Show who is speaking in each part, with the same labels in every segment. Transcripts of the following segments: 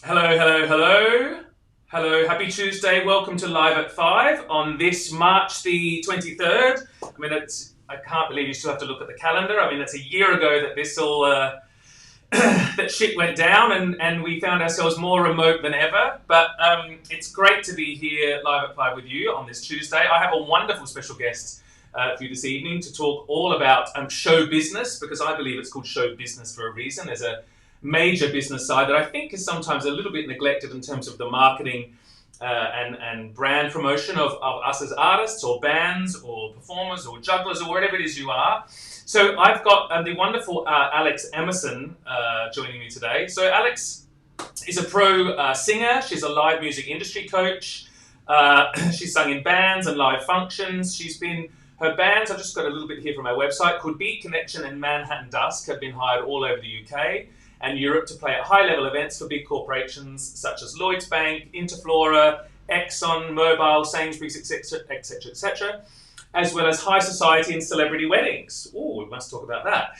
Speaker 1: Hello, hello, hello. Hello, happy Tuesday. Welcome to Live at 5 on this March the 23rd. I can't believe you still have to look at the calendar. It's a year ago that this all, that shit went down and we found ourselves more remote than ever. But it's great to be here live at 5 with you on this Tuesday. I have a wonderful special guest for you this evening to talk all about show business, because I believe it's called show business for a reason. There's a major business side that I think is sometimes a little bit neglected in terms of the marketing and brand promotion of us as artists or bands or performers or jugglers or whatever it is you are. So I've got the wonderful Alex Emmerson joining me today. So Alex is a pro singer. She's a live music industry coach. She's sung in bands and live functions. Her bands, I've just got a little bit here from our website, called Beat Connection and Manhattan Dusk, have been hired all over the UK and Europe to play at high-level events for big corporations such as Lloyds Bank, Interflora, Exxon, Mobil, Sainsbury's, etc., etc., etc., as well as high society and celebrity weddings. Oh, we must talk about that.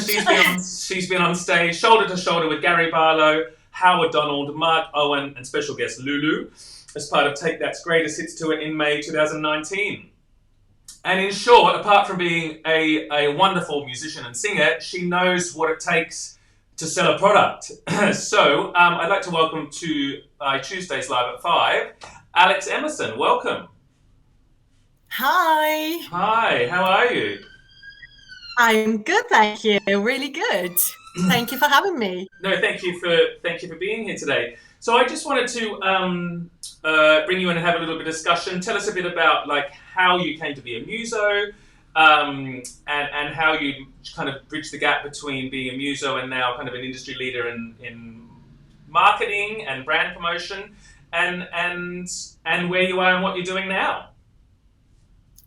Speaker 1: She's been on stage shoulder to shoulder with Gary Barlow, Howard Donald, Mark Owen, and special guest Lulu as part of Take That's Greatest Hits Tour in May 2019. And in short, apart from being a wonderful musician and singer, she knows what it takes to sell a product. So I'd like to welcome to Tuesday's Live at 5, Alex Emmerson. Welcome.
Speaker 2: Hi,
Speaker 1: Hi, how are you?
Speaker 2: I'm good, thank you. Really good. Thank you for having me.
Speaker 1: No, thank you for being here today. So I just wanted to bring you in and have a little bit of discussion. Tell us a bit about like how you came to be a muso, and how you kind of bridge the gap between being a muso and now kind of an industry leader in marketing and brand promotion, and where you are and what you're doing now.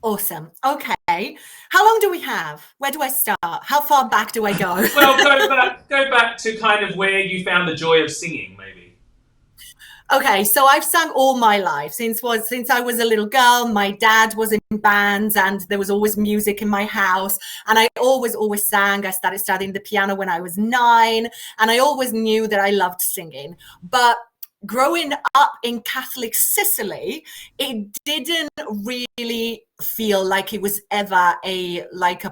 Speaker 2: Awesome. Okay. How long do we have? Where do I start? How far back do I go?
Speaker 1: Well, go back to kind of where you found the joy of singing, maybe.
Speaker 2: Okay, so I've sung all my life since I was a little girl. My dad was in bands, and there was always music in my house, and I always sang. I started studying the piano when I was 9, and I always knew that I loved singing. But growing up in Catholic Sicily, it didn't really feel like it was ever a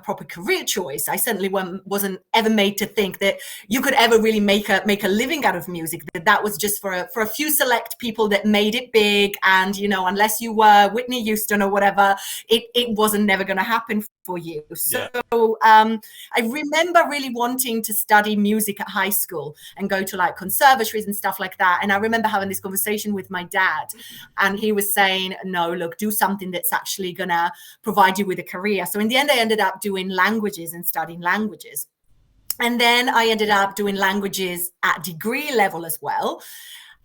Speaker 2: proper career choice. I certainly wasn't ever made to think that you could ever really make a living out of music. That was just for a few select people that made it big, and unless you were Whitney Houston or whatever, it wasn't never going to happen for you.
Speaker 1: Yeah.
Speaker 2: So I remember really wanting to study music at high school and go to like conservatories and stuff like that. And I remember having this conversation with my dad, and he was saying, no, look, do something that's actually gonna provide you with a career. So in the end, I ended up doing languages and studying languages. And then I ended up doing languages at degree level as well.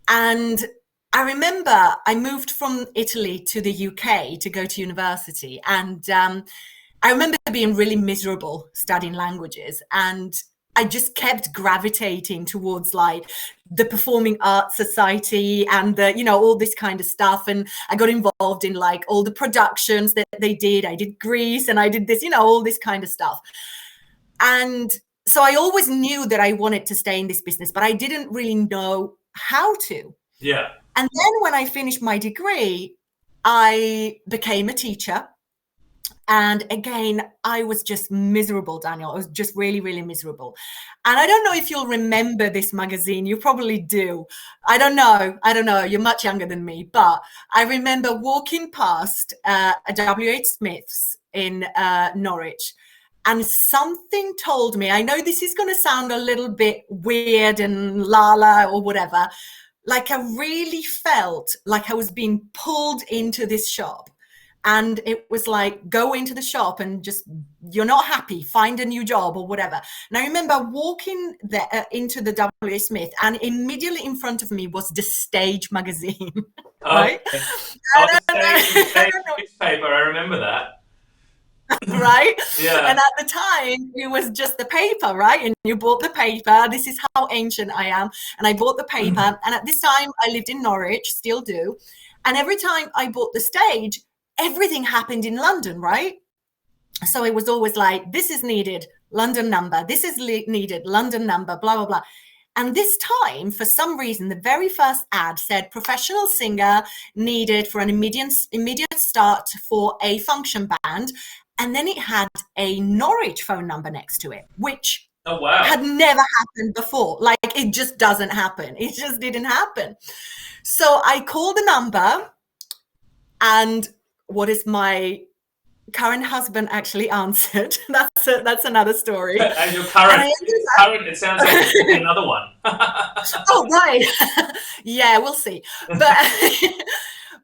Speaker 2: And I remember I moved from Italy to the UK to go to university. And I remember being really miserable studying languages. And I just kept gravitating towards like the performing arts society and all this kind of stuff. And I got involved in like all the productions that they did. I did Greece and I did this, all this kind of stuff. And so I always knew that I wanted to stay in this business, but I didn't really know how to.
Speaker 1: Yeah.
Speaker 2: And then when I finished my degree, I became a teacher. And again, I was just miserable, Daniel. I was just really, really miserable. And I don't know if you'll remember this magazine. You probably do. I don't know. You're much younger than me. But I remember walking past a W.H. Smith's in Norwich. And something told me, I know this is going to sound a little bit weird and la or whatever. Like I really felt like I was being pulled into this shop. And it was like, go into the shop and just, you're not happy, find a new job or whatever. And I remember walking into the W. Smith, and immediately in front of me was the Stage magazine, right?
Speaker 1: Okay.
Speaker 2: I
Speaker 1: Oh, the
Speaker 2: don't
Speaker 1: stage, the
Speaker 2: know, I
Speaker 1: stage
Speaker 2: don't know,
Speaker 1: newspaper. I remember that.
Speaker 2: right?
Speaker 1: Yeah.
Speaker 2: And at the time, it was just the paper, right? And you bought the paper. This is how ancient I am. And I bought the paper. And at this time, I lived in Norwich, still do. And every time I bought the Stage, everything happened in London, right? So it was always like, this is needed, London number. This is needed, London number, blah, blah, blah. And this time, for some reason, the very first ad said professional singer needed for an immediate start for a function band. And then it had a Norwich phone number next to it, which
Speaker 1: Oh wow.
Speaker 2: had never happened before. Like, it just doesn't happen. It just didn't happen. So I called the number, and what is my current husband actually answered. That's another story.
Speaker 1: And your current, it sounds like another one.
Speaker 2: Oh, right. Yeah, we'll see. But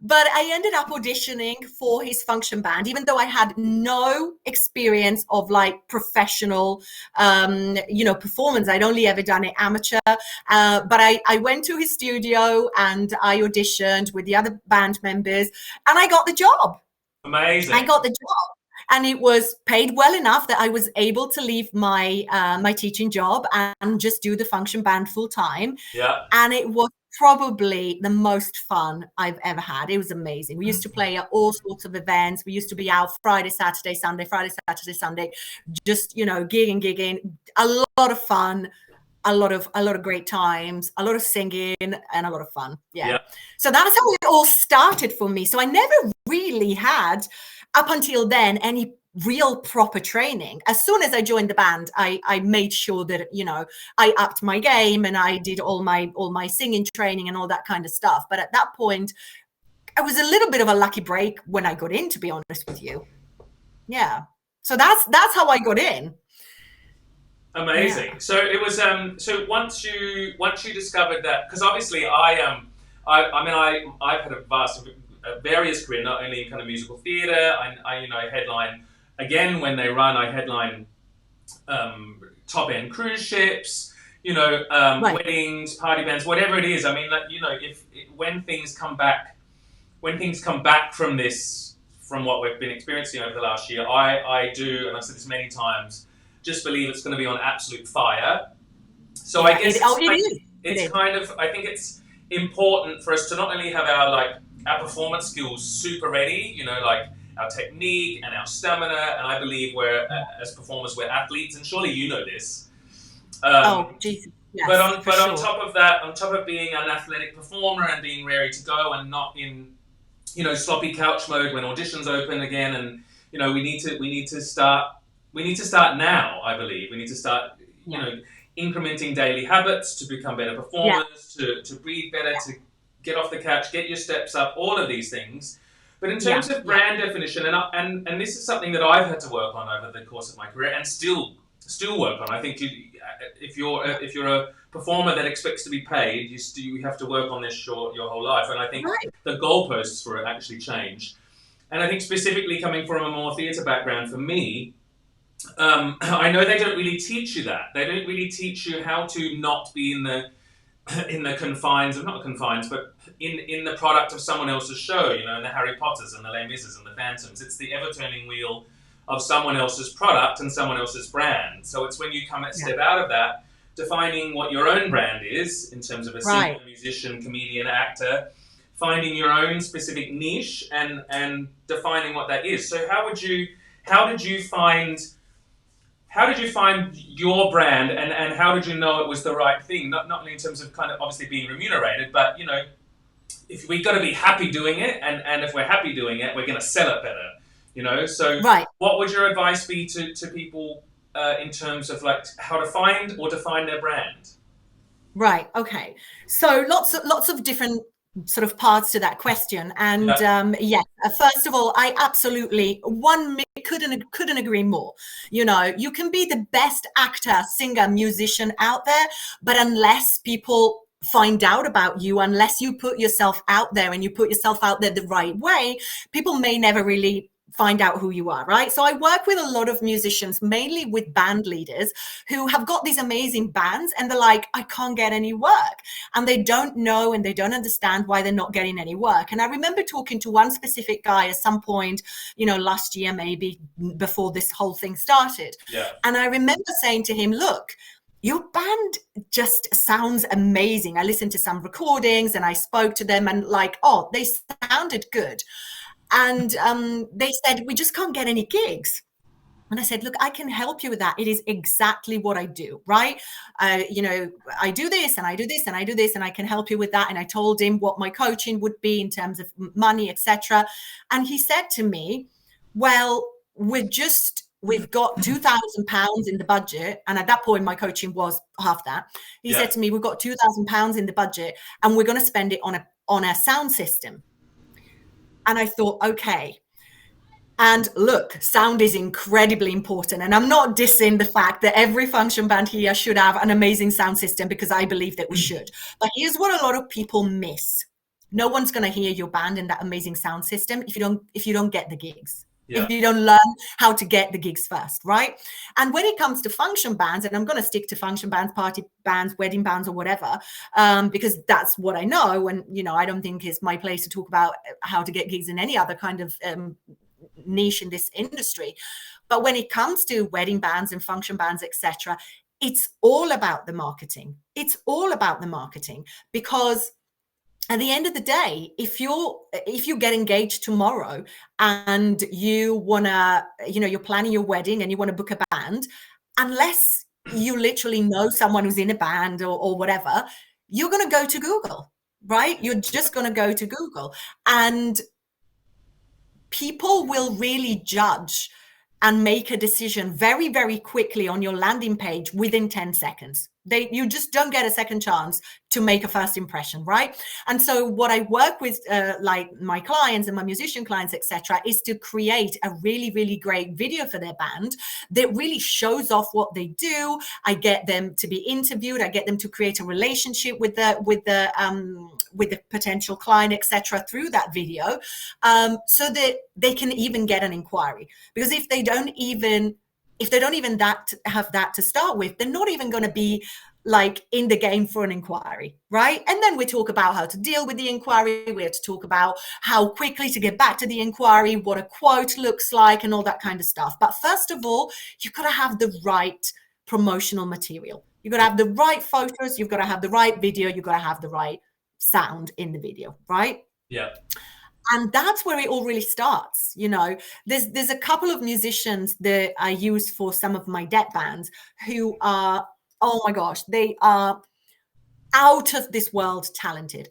Speaker 2: but I ended up auditioning for his function band, even though I had no experience of like professional, performance. I'd only ever done it amateur. But I went to his studio and I auditioned with the other band members, and I got the job.
Speaker 1: Amazing.
Speaker 2: I got the job. And it was paid well enough that I was able to leave my my teaching job and just do the function band full time.
Speaker 1: Yeah.
Speaker 2: And it was probably the most fun I've ever had. It was amazing. We used to play at all sorts of events. We used to be out Friday, Saturday, Sunday, just, gigging, a lot of fun, a lot of great times, a lot of singing, and a lot of fun. Yeah. So that's how it all started for me. So I never really had, up until then, any real proper training. As soon as I joined the band, I made sure that, I upped my game, and I did all my singing training and all that kind of stuff. But at that point, I was a little bit of a lucky break when I got in, to be honest with you. Yeah. So that's how I got in.
Speaker 1: Amazing. Yeah. So it was so once you discovered that, because obviously I've had a various career, not only in kind of musical theatre. I headline, again, when they run, I headline top end cruise ships, right. Weddings, party bands, whatever it is. I mean, like, when things come back from this, from what we've been experiencing over the last year, I do, and I've said this many times, just believe it's going to be on absolute fire. So yeah, I guess I think it's important for us to not only have our performance skills super ready, like our technique and our stamina, and I believe as performers, we're athletes, and surely you know this.
Speaker 2: Jesus. Yes,
Speaker 1: but on top of that, on top of being an athletic performer and being ready to go and not in, sloppy couch mode when auditions open again, and we need to start now. I believe we need to start, incrementing daily habits to become better performers, to breathe better, to get off the couch, get your steps up, all of these things. But in terms of brand definition, and this is something that I've had to work on over the course of my career, and still work on. I think if you're a performer that expects to be paid, you have to work on this your whole life. And I think the goalposts for it actually change. And I think specifically coming from a more theatre background, for me, I know they don't really teach you that. They don't really teach you how to not be in the confines of, not confines, but in the product of someone else's show, in the Harry Potters and the Les Mis and the Phantoms. It's the ever-turning wheel of someone else's product and someone else's brand. So it's when you step out of that, defining what your own brand is in terms of a singer, musician, comedian, actor, finding your own specific niche and defining what that is. So how did you find your brand, and how did you know it was the right thing? Not only in terms of kind of obviously being remunerated, but if we got to be happy doing it, and if we're happy doing it, we're going to sell it better. So what would your advice be to people in terms of how to find or define their brand?
Speaker 2: Right. Okay. So lots of different sort of parts to that question, and first of all, I absolutely couldn't agree more. You can be the best actor, singer, musician out there, but unless people find out about you, unless you put yourself out there and you put yourself out there the right way, people may never really find out who you are, right? So I work with a lot of musicians, mainly with band leaders, who have got these amazing bands, and they're like, I can't get any work. And they don't know and they don't understand why they're not getting any work. And I remember talking to one specific guy at some point, last year, maybe before this whole thing started.
Speaker 1: Yeah.
Speaker 2: And I remember saying to him, look, your band just sounds amazing. I listened to some recordings and I spoke to them, and they sounded good. And they said, we just can't get any gigs. And I said, look, I can help you with that. It is exactly what I do, right? I do this and I do this and I do this, and I can help you with that. And I told him what my coaching would be in terms of money, etc. And he said to me, well, we've got £2,000 in the budget. And at that point, my coaching was half that. He said to me, we've got £2,000 in the budget and we're going to spend it on a sound system. And I thought, okay. And look, sound is incredibly important. And I'm not dissing the fact that every function band here should have an amazing sound system, because I believe that we should. But here's what a lot of people miss. No one's going to hear your band in that amazing sound system if you don't get the gigs. Yeah. If you don't learn how to get the gigs first, right? And when it comes to function bands, and I'm going to stick to function bands, party bands, wedding bands, or whatever, because that's what I know. And, I don't think it's my place to talk about how to get gigs in any other kind of niche in this industry. But when it comes to wedding bands and function bands, etc., it's all about the marketing. It's all about the marketing, because at the end of the day, if you get engaged tomorrow and you wanna, you're planning your wedding and you want to book a band, unless you literally know someone who's in a band or whatever, you're going to go to Google, right? You're just going to go to Google, and people will really judge and make a decision very, very quickly on your landing page within 10 seconds. You just don't get a second chance to make a first impression, right? And so what I work with, like my clients and my musician clients, etc., is to create a really, really great video for their band that really shows off what they do. I get them to be interviewed. I get them to create a relationship with the potential client, etc., through that video, so that they can even get an inquiry. Because if they don't even have that to start with, they're not even going to be like in the game for an inquiry, right? And then we talk about how to deal with the inquiry. We have to talk about how quickly to get back to the inquiry, what a quote looks like, and all that kind of stuff. But first of all, you've got to have the right promotional material. You've got to have the right photos. You've got to have the right video. You've got to have the right sound in the video, right?
Speaker 1: Yeah.
Speaker 2: And that's where it all really starts. There's a couple of musicians that I use for some of my debt bands who are, oh my gosh, they are out of this world talented.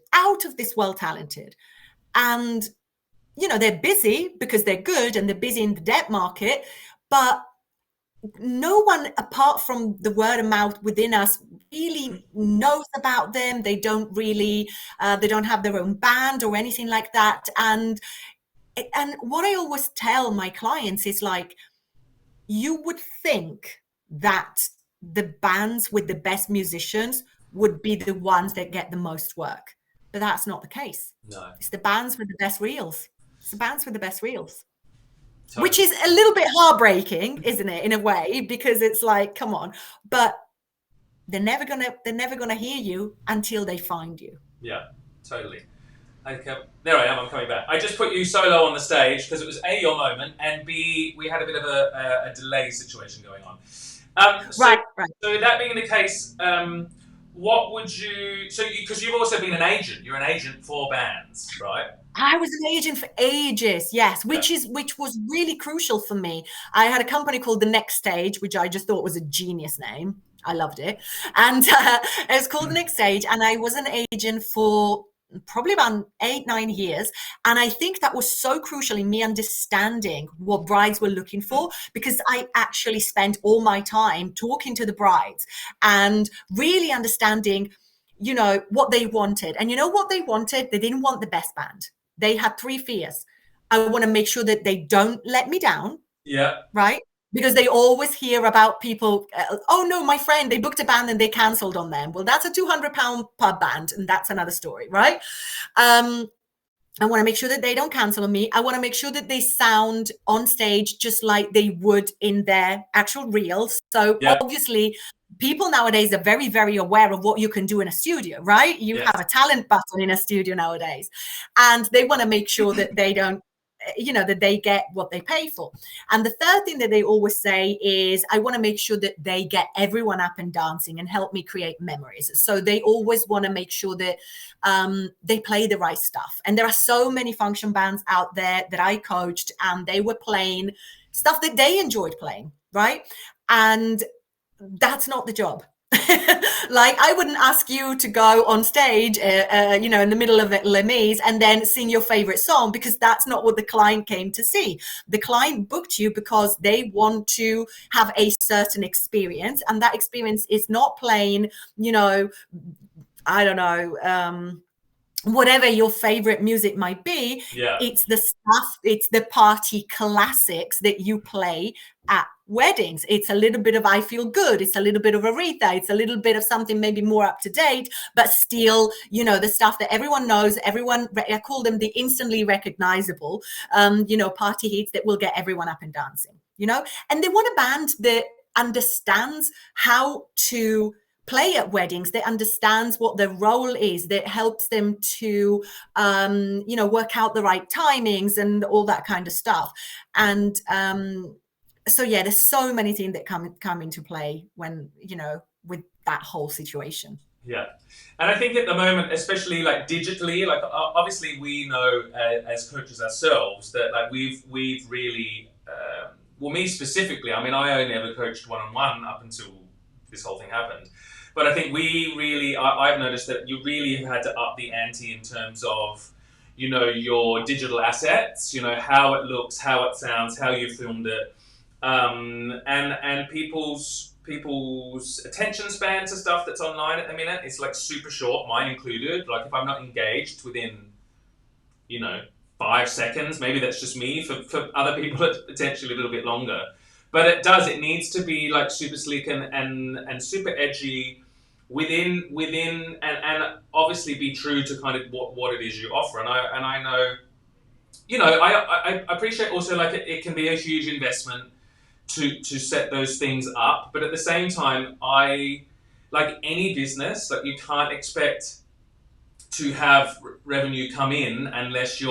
Speaker 2: And, they're busy because they're good and they're busy in the debt market, but no one apart from the word of mouth within us really knows about them. They don't really, they don't have their own band or anything like that. And what I always tell my clients is like, you would think that the bands with the best musicians would be the ones that get the most work, but that's not the case.
Speaker 1: No,
Speaker 2: it's the bands with the best reels. Which is a little bit heartbreaking, isn't it, in a way, because it's like, come on, but they're never gonna hear you until they find you.
Speaker 1: Yeah, totally. There I am. I'm coming back. I just put you solo on the stage because it was A, your moment, and B, we had a bit of a delay situation going on.
Speaker 2: Right.
Speaker 1: So that being the case, what would you? Because you've also been an agent. You're an agent for bands, right?
Speaker 2: I was an agent for ages, yes, which was really crucial for me. I had a company called The Next Stage, which I just thought was a genius name. I loved it. And it was called The Next Stage. And I was an agent for probably about 8-9 years. And I think that was so crucial in me understanding what brides were looking for, because I actually spent all my time talking to the brides and really understanding, what they wanted. And what they wanted? They didn't want the best band. They had 3 fears. I want to make sure that they don't let me down.
Speaker 1: Yeah.
Speaker 2: Right? Because they always hear about people, oh no, my friend, they booked a band and they cancelled on them. Well, that's a £200 per band, and that's another story, right? I want to make sure that they don't cancel on me. I want to make sure that they sound on stage just like they would in their actual reels. So obviously, people nowadays are very, very aware of what you can do in a studio, right? You have a talent button in a studio nowadays, and they want to make sure that they don't, that they get what they pay for. And the third thing that they always say is, I want to make sure that they get everyone up and dancing and help me create memories. So they always want to make sure that they play the right stuff. And there are so many function bands out there that I coached, and they were playing stuff that they enjoyed playing, right? And that's not the job. Like, I wouldn't ask you to go on stage, in the middle of Les Mis and then sing your favorite song, because that's not what the client came to see. The client booked you because they want to have a certain experience, and that experience is not playing, I don't know, whatever your favorite music might be. It's the stuff, it's the party classics that you play at weddings. It's a little bit of I Feel Good, it's a little bit of Aretha, it's a little bit of something maybe more up to date, but still, the stuff that everyone knows, I call them the instantly recognizable, party hits that will get everyone up and dancing, and they want a band that understands how to play at weddings, that understands what their role is, that helps them to work out the right timings and all that kind of stuff. And so yeah, there's so many things that come into play when with that whole situation.
Speaker 1: Yeah, and I think at the moment, especially like digitally, like obviously we know as coaches ourselves that like we've really well, me specifically, I mean, I only ever coached one-on-one up until this whole thing happened. But I think I've noticed that you really have had to up the ante in terms of, your digital assets, how it looks, how it sounds, how you filmed it, and people's attention span to stuff that's online at the minute is like super short, mine included. Like if I'm not engaged within, 5 seconds, maybe that's just me. For other people, it's potentially a little bit longer. But it needs to be like super sleek and super edgy within and obviously be true to kind of what it is you offer. And I know, I appreciate also like it can be a huge investment to set those things up. But at the same time, like any business, like you can't expect to have revenue come in unless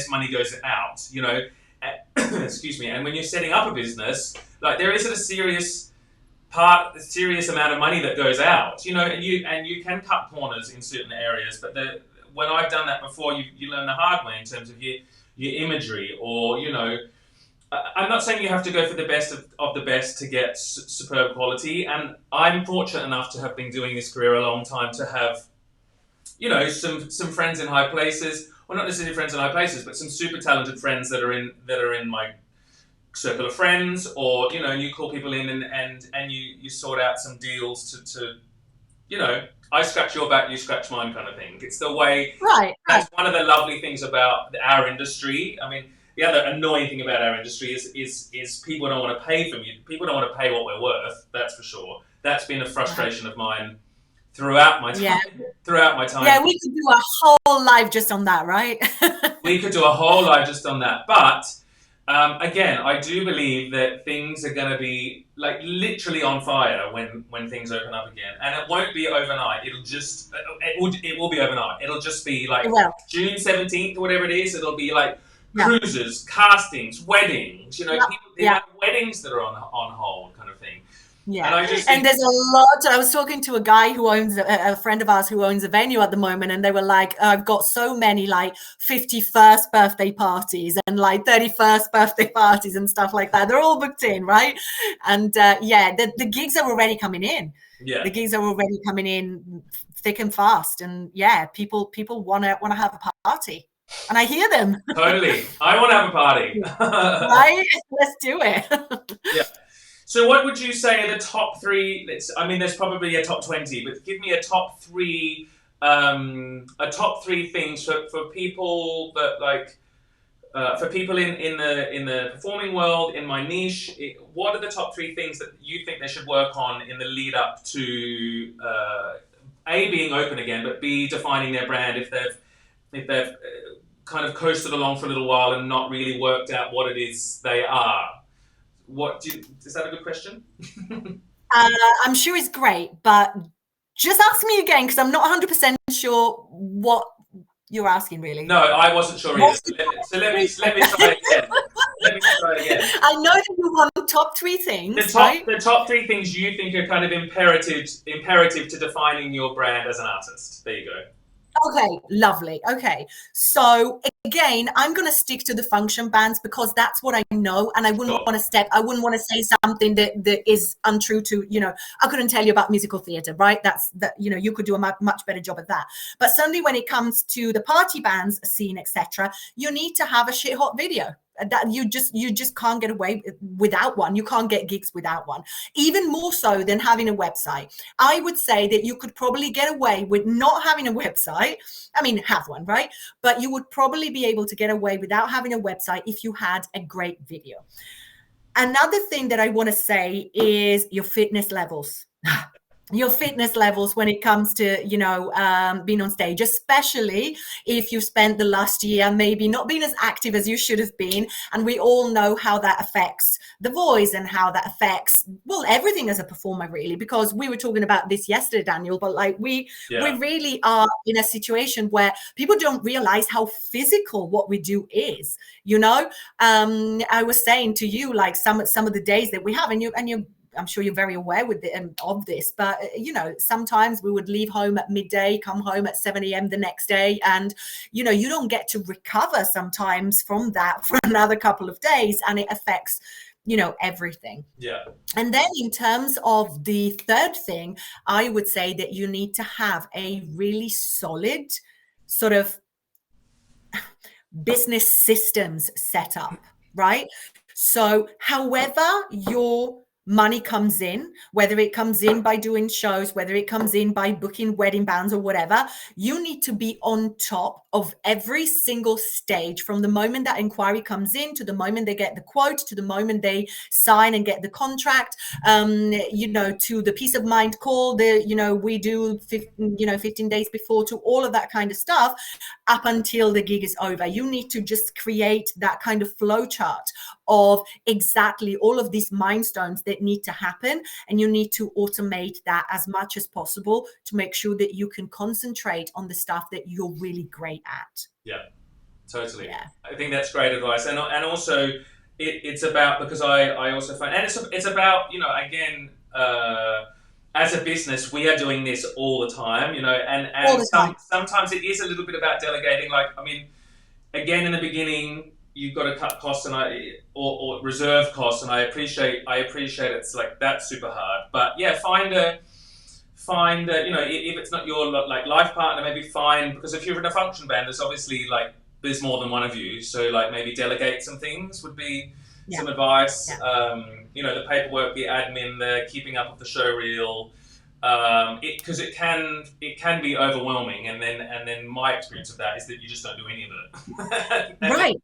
Speaker 1: money goes out, excuse me. And when you're setting up a business, like there isn't a serious amount of money that goes out, and you can cut corners in certain areas. But when I've done that before, you learn the hard way in terms of your imagery, or I'm not saying you have to go for the best of the best to get superb quality. And I'm fortunate enough to have been doing this career a long time to have, some friends in high places. Well, not necessarily friends in high places, but some super talented friends that are in my circle of friends, or and you call people in and you sort out some deals to I scratch your back, you scratch mine kind of thing. It's the way.
Speaker 2: Right.
Speaker 1: That's one of the lovely things about our industry. I mean, the other annoying thing about our industry is people don't want to pay for me. People don't want to pay what we're worth. That's for sure. That's been a frustration of mine throughout my time.
Speaker 2: Yeah.
Speaker 1: Throughout my time.
Speaker 2: Yeah, we could do a whole live just on that, right?
Speaker 1: We could do a whole live just on that, but. Again, I do believe that things are going to be like literally on fire when things open up again, and it won't be overnight. It will be overnight. It'll just be like June 17th or whatever it is. It'll be like cruises, castings, weddings. People have weddings that are on hold, kind of thing.
Speaker 2: Yeah, and there's a lot. I was talking to a guy who owns a friend of ours who owns a venue at the moment, and they were like, "I've got so many like 51st birthday parties and like 31st birthday parties and stuff like that. They're all booked in, right?" And the gigs are already coming in.
Speaker 1: Yeah,
Speaker 2: the gigs are already coming in thick and fast, and people want to have a party. And I hear them.
Speaker 1: Totally, I want to have a party.
Speaker 2: Right? Let's do it.
Speaker 1: Yeah. So what would you say are the top three? There's probably a top 20, but give me a top three things for people that like for people in the performing world, in my niche. What are the top three things that you think they should work on in the lead up to A, being open again, but B, defining their brand if they've kind of coasted along for a little while and not really worked out what it is they are? Is that a good question?
Speaker 2: I'm sure it's great, but just ask me again because I'm not 100% sure what you're asking, really.
Speaker 1: No, I wasn't sure either. So let me try again.
Speaker 2: I know that you want top three things.
Speaker 1: The top three things you think are kind of imperative to defining your brand as an artist. There you go.
Speaker 2: Okay, lovely. Okay. So again, I'm going to stick to the function bands because that's what I know. And I wouldn't
Speaker 1: Sure.
Speaker 2: want to I wouldn't want to say something that is untrue to, I couldn't tell you about musical theater, right? You could do a much better job at that. But certainly when it comes to the party bands scene, etc., you need to have a shit hot video. That you just can't get away without one. You can't get gigs without one. Even more so than having a website. I would say that you could probably get away with not having a website. I mean, have one, right? But you would probably be able to get away without having a website if you had a great video. Another thing that I want to say is your fitness levels. Your fitness levels when it comes to being on stage, especially if you spent the last year maybe not being as active as you should have been, and we all know how that affects the voice and how that affects, well, everything as a performer, really, because we were talking about this yesterday, Daniel, but like we really are in a situation where people don't realize how physical what we do is. I was saying to you, like some of the days that we have, and you I'm sure you're very aware of this, but sometimes we would leave home at midday, come home at 7 a.m. the next day, and you don't get to recover sometimes from that for another couple of days, and it affects everything.
Speaker 1: Yeah.
Speaker 2: And then in terms of the third thing, I would say that you need to have a really solid sort of business systems set up, right? So however your money comes in, whether it comes in by doing shows, whether it comes in by booking wedding bands or whatever, you need to be on top of every single stage, from the moment that inquiry comes in to the moment they get the quote, to the moment they sign and get the contract, to the peace of mind call, we do 15 days before, to all of that kind of stuff up until the gig is over. You need to just create that kind of flow chart of exactly all of these milestones that need to happen, and you need to automate that as much as possible to make sure that you can concentrate on the stuff that you're really great at.
Speaker 1: Yeah, totally.
Speaker 2: Yeah.
Speaker 1: I think that's great advice, and also it's about, because I also find, and it's about again, as a business we are doing this all the time, and sometimes it is a little bit about delegating. Like, I mean, again, in the beginning you've got to cut costs or reserve costs, and I appreciate it's like that's super hard. But yeah, find a if it's not your like life partner, maybe find, because if you're in a function band, there's obviously like there's more than one of you, so like maybe delegate some things would be some advice. The paperwork, the admin, the keeping up of the show reel, because it can be overwhelming, and then my experience of that is that you just don't do any of it.
Speaker 2: Right.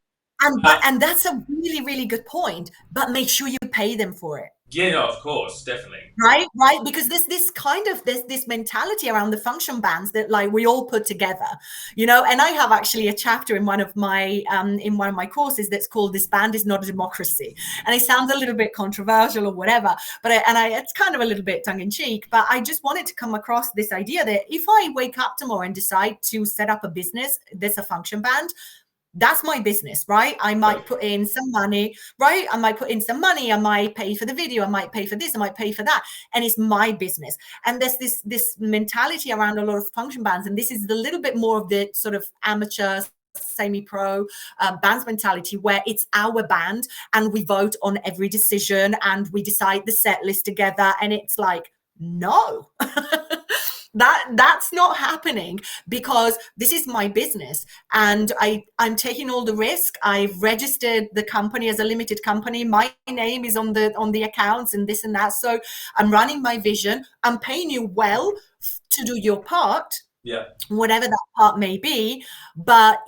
Speaker 2: And that's a really, really good point, but make sure you pay them for it.
Speaker 1: Yeah, no, of course, definitely.
Speaker 2: Right, because this kind of this mentality around the function bands that like we all put together, and I have actually a chapter in one of my courses that's called "This Band Is Not a Democracy," and it sounds a little bit controversial or whatever, but it's kind of a little bit tongue in cheek. But I just wanted to come across this idea that if I wake up tomorrow and decide to set up a business that's a function band, that's my business, right? I might put in some money, right? I might put in some money. I might pay for the video. I might pay for this. I might pay for that. And it's my business. And there's this mentality around a lot of function bands. And this is a little bit more of the sort of amateur, semi-pro bands mentality, where it's our band and we vote on every decision and we decide the set list together. And it's like, no. That's not happening, because this is my business and I'm taking all the risk. I've registered the company as a limited company. My name is on the accounts and this and that. So I'm running my vision. I'm paying you well to do your part, whatever that part may be. But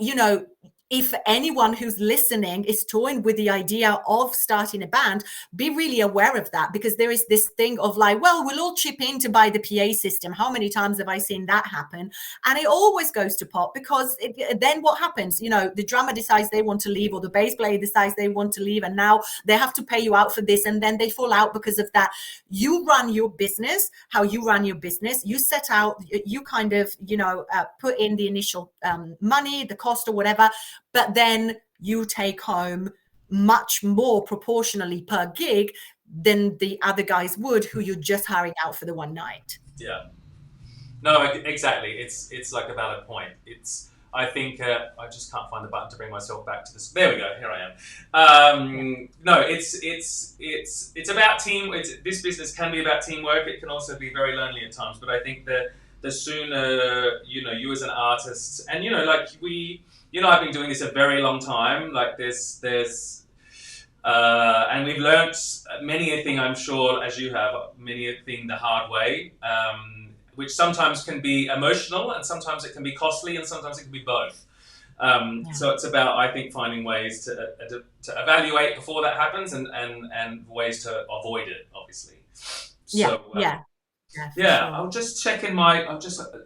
Speaker 2: if anyone who's listening is toying with the idea of starting a band, be really aware of that, because there is this thing of like, well, we'll all chip in to buy the PA system. How many times have I seen that happen? And it always goes to pot, because then what happens? The drummer decides they want to leave, or the bass player decides they want to leave, and now they have to pay you out for this, and then they fall out because of that. You run your business how you run your business. You set out, you kind of, put in the initial money, the cost or whatever, but then you take home much more proportionally per gig than the other guys would, who you're just hiring out for the one night.
Speaker 1: Yeah. No, exactly. It's like a valid point. I think I just can't find the button to bring myself back to this. There we go. Here I am.
Speaker 2: Yeah.
Speaker 1: No, it's about team. This business can be about teamwork. It can also be very lonely at times. But I think the sooner you as an artist, and like I've been doing this a very long time. Like there's and we've learnt many a thing, I'm sure, as you have, many a thing the hard way, which sometimes can be emotional, and sometimes it can be costly, and sometimes it can be both. So it's about, I think, finding ways to evaluate before that happens, and ways to avoid it, obviously. So,
Speaker 2: Yeah, for
Speaker 1: yeah,
Speaker 2: sure.
Speaker 1: I'll just check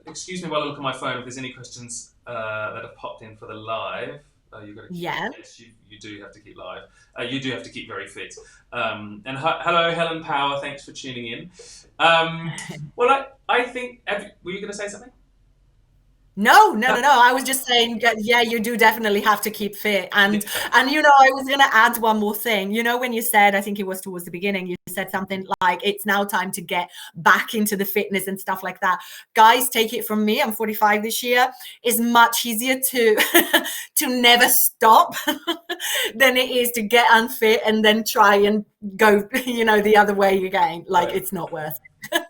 Speaker 1: excuse me while I look at my phone if there's any questions that have popped in for the live. You've got to keep,
Speaker 2: Yeah.
Speaker 1: yes, you do have to keep live. You do have to keep very fit. And hello, Helen Power. Thanks for tuning in. Well, I think, were you going to say something?
Speaker 2: No. I was just saying, yeah, you do definitely have to keep fit. And I was going to add one more thing. When you said, I think it was towards the beginning, you said something like, it's now time to get back into the fitness and stuff like that. Guys, take it from me. I'm 45 this year. It's much easier to never stop than it is to get unfit and then try and go, the other way again. Like, It's not worth it.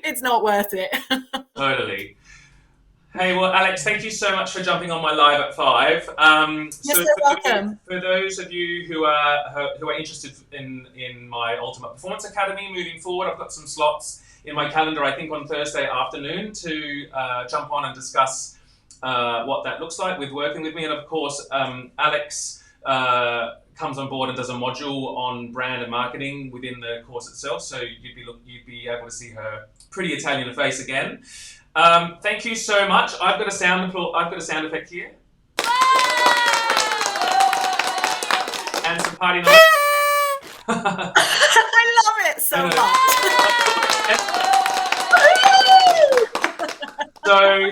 Speaker 2: It's not worth it.
Speaker 1: Totally. Hey, well, Alex, thank you so much for jumping on my live at 5.
Speaker 2: You're so welcome.
Speaker 1: For those of you who are interested in my Ultimate Performance Academy moving forward, I've got some slots in my calendar, I think, on Thursday afternoon to jump on and discuss what that looks like with working with me. And of course, Alex comes on board and does a module on brand and marketing within the course itself. So you'd be able to see her pretty Italian face again. Thank you so much. I've got a sound effect here. And some party noise.
Speaker 2: I love it so much.
Speaker 1: So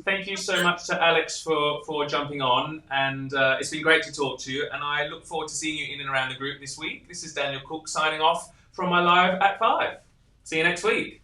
Speaker 1: thank you so much to Alex for jumping on, and it's been great to talk to you, and I look forward to seeing you in and around the group this week. This is Daniel Cook signing off from my live at 5. See you next week.